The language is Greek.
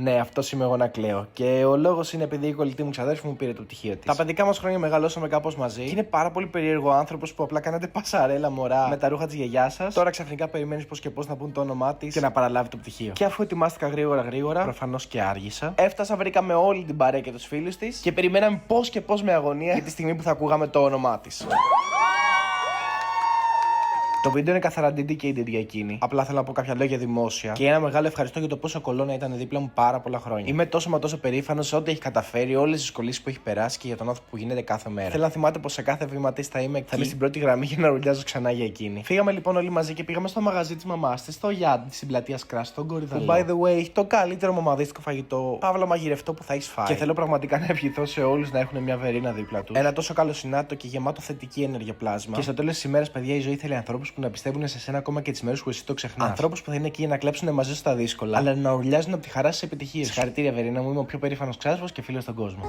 Ναι, αυτό είμαι εγώ να κλαίω. Και ο λόγος είναι επειδή η κολλητή μου ξαδέρφη μου πήρε το πτυχίο της. Τα παιδικά μας χρόνια μεγαλώσαμε κάπως μαζί. Και είναι πάρα πολύ περίεργο άνθρωπος που απλά κάνατε πασαρέλα μωρά με τα ρούχα της γιαγιάς σας. Τώρα ξαφνικά περιμένεις πώς και πώς να πούν το όνομά της και να παραλάβει το πτυχίο. Και αφού ετοιμάστηκα γρήγορα, προφανώς και άργησα, έφτασα, βρήκαμε όλη την παρέα και τους φίλους της και περιμέναμε πώς και πώς με αγωνία για τη στιγμή που θα ακούγαμε το όνομά της. Το βίντεο είναι καθαρά dedicated για εκείνη. Απλά θέλω να πω κάποια λόγια δημόσια. Και ένα μεγάλο ευχαριστώ για το πόσο κολόνα ήταν δίπλα μου πάρα πολλά χρόνια. Είμαι τόσο μα τόσο περήφανος σε ό,τι έχει καταφέρει, όλες τις δυσκολίες που έχει περάσει και για τον άνθρωπο που γίνεται κάθε μέρα. Θέλω να θυμάται πως σε κάθε βήμα της θα είμαι στην πρώτη γραμμή για να ρουλιάζω ξανά για εκείνη. Φύγαμε λοιπόν όλοι μαζί και πήγαμε στο μαγαζί της μαμάς της, στο Yard της πλατείας Κράς, στον Κορυδαλό. By the way, έχει το καλύτερο μαμαδίστικο φαγητό, παύλα μαγειρευτό που θα έχει φάει. Και θέλω πραγματικά να ευχηθώ σε όλους να έχουν μια βερίνα δίπλα του. Ένα τόσο καλοσυνάτο και γεμάτο θετική ενέργεια πλάσμα. Και στο τέλος της ημέρας, παιδιά, η ζωή θέλει ανθρώπους που να πιστεύουν σε σένα ακόμα και τις μέρες που εσύ το ξεχνάς. Ανθρώπους που θα είναι εκεί για να κλέψουν μαζί σου στα δύσκολα, αλλά να ουρλιάζουν από τη χαρά στις επιτυχίες. Συγχαρητήρια, Βερίνα μου, είμαι ο πιο περήφανος ξάδερφος και φίλος στον κόσμο.